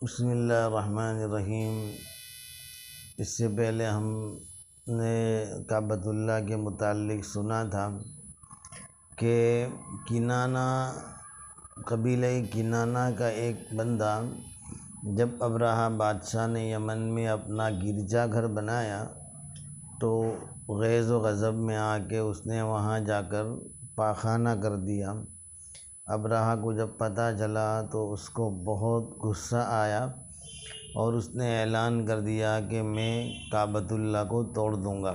بسم اللہ الرحمن الرحیم۔ اس سے پہلے ہم نے کعبۃ اللہ کے متعلق سنا تھا کہ کنانہ قبیلہ کنانہ کا ایک بندہ جب ابرہہ بادشاہ نے یمن میں اپنا گرجا گھر بنایا تو غیظ و غضب میں آ کے اس نے وہاں جا کر پاخانہ کر دیا۔ ابرہہ کو جب پتہ چلا تو اس کو بہت غصہ آیا اور اس نے اعلان کر دیا کہ میں کعبۃ اللہ کو توڑ دوں گا۔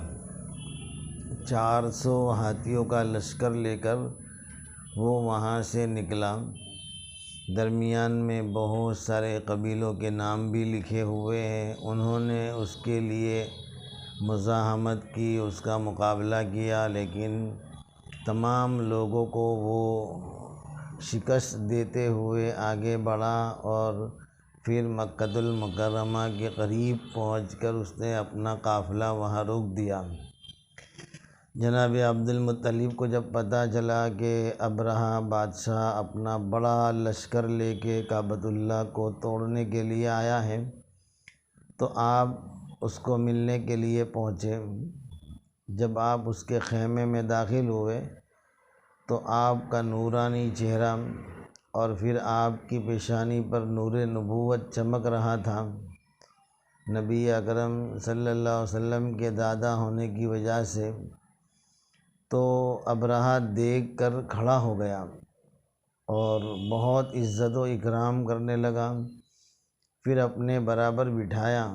400 ہاتھیوں کا لشکر لے کر وہ وہاں سے نکلا۔ درمیان میں بہت سارے قبیلوں کے نام بھی لکھے ہوئے ہیں۔ انہوں نے اس کے لیے مزاحمت کی، اس کا مقابلہ کیا، لیکن تمام لوگوں کو وہ شکست دیتے ہوئے آگے بڑھا اور پھر مکۃ المکرمہ کے قریب پہنچ کر اس نے اپنا قافلہ وہاں روک دیا۔ جناب عبد المطلب کو جب پتہ چلا کہ ابرہہ بادشاہ اپنا بڑا لشکر لے کے کعبۃ اللہ کو توڑنے کے لیے آیا ہے تو آپ اس کو ملنے کے لیے پہنچے۔ جب آپ اس کے خیمے میں داخل ہوئے تو آپ کا نورانی چہرہ اور پھر آپ کی پیشانی پر نور نبوت چمک رہا تھا۔ نبی اکرم صلی اللہ علیہ وسلم کے دادا ہونے کی وجہ سے تو ابرہہ دیکھ کر کھڑا ہو گیا اور بہت عزت و اکرام کرنے لگا۔ پھر اپنے برابر بٹھایا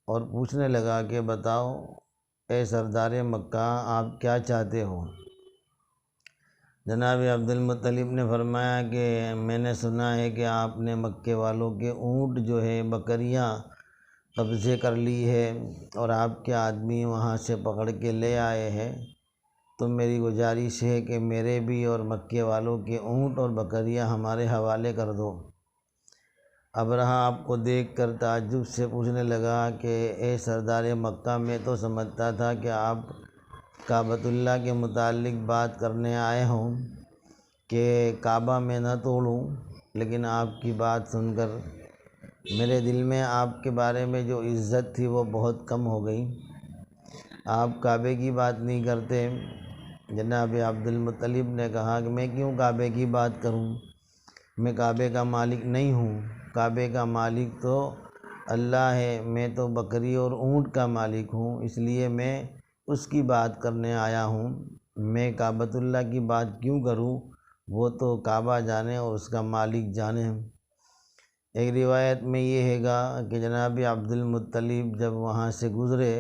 اور پوچھنے لگا کہ بتاؤ اے سردار مکہ، آپ کیا چاہتے ہو؟ جناب عبد المطلب نے فرمایا کہ میں نے سنا ہے کہ آپ نے مکے والوں کے اونٹ جو ہے بکریاں قبضے کر لی ہے اور آپ کے آدمی وہاں سے پکڑ کے لے آئے ہیں، تو میری گزارش ہے کہ میرے بھی اور مکے والوں کے اونٹ اور بکریاں ہمارے حوالے کر دو۔ ابرہہ آپ کو دیکھ کر تعجب سے پوچھنے لگا کہ اے سردار مکہ، میں تو سمجھتا تھا کہ آپ کعبۃ اللہ کے متعلق بات کرنے آئے ہوں کہ کعبہ میں نہ توڑوں، لیکن آپ کی بات سن کر میرے دل میں آپ کے بارے میں جو عزت تھی وہ بہت کم ہو گئی۔ آپ کعبے کی بات نہیں کرتے۔ جناب عبد المطلب نے کہا کہ میں کیوں کعبے کی بات کروں؟ میں کعبے کا مالک نہیں ہوں، کعبے کا مالک تو اللہ ہے، میں تو بکری اور اونٹ کا مالک ہوں، اس لیے میں اس کی بات کرنے آیا ہوں۔ میں کعبۃ اللہ کی بات کیوں کروں؟ وہ تو کعبہ جانے اور اس کا مالک جانے۔ ایک روایت میں یہ ہے گا کہ جناب عبد المطلب جب وہاں سے گزرے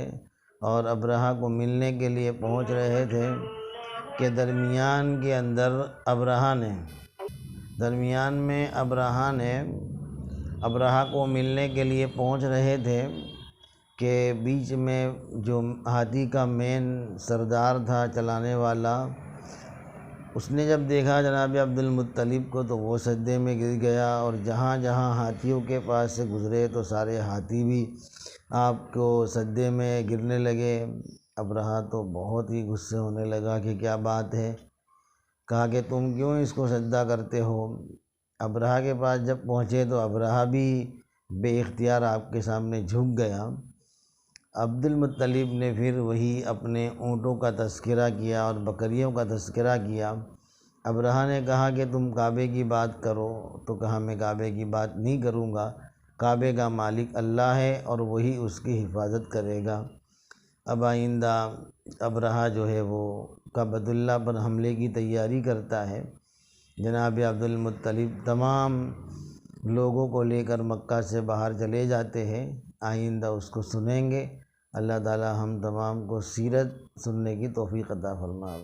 اور ابرہہ کو ملنے کے لیے پہنچ رہے تھے کہ درمیان میں ابرہہ کو ملنے کے لیے پہنچ رہے تھے کہ بیچ میں جو ہاتھی کا مین سردار تھا، چلانے والا، اس نے جب دیکھا جناب عبد المطلب کو تو وہ سجدے میں گر گیا اور جہاں جہاں ہاتھیوں کے پاس سے گزرے تو سارے ہاتھی بھی آپ کو سجدے میں گرنے لگے۔ ابرہہ تو بہت ہی غصے ہونے لگا کہ کیا بات ہے؟ کہا کہ تم کیوں اس کو سجدہ کرتے ہو؟ ابرہہ کے پاس جب پہنچے تو ابرہہ بھی بے اختیار آپ کے سامنے جھک گیا۔ عبد المطلب نے پھر وہی اپنے اونٹوں کا تذکرہ کیا اور بکریوں کا تذکرہ کیا۔ ابرہہ نے کہا کہ تم کعبے کی بات کرو، تو کہا میں کعبے کی بات نہیں کروں گا، کعبے کا مالک اللہ ہے اور وہی اس کی حفاظت کرے گا۔ اب آئندہ ابرہہ جو ہے وہ کعبۃ اللہ پر حملے کی تیاری کرتا ہے۔ جناب عبد المطلب تمام لوگوں کو لے کر مکہ سے باہر چلے جاتے ہیں۔ آئندہ اس کو سنیں گے۔ اللہ تعالی ہم تمام کو سیرت سننے کی توفیق عطا فرمائے۔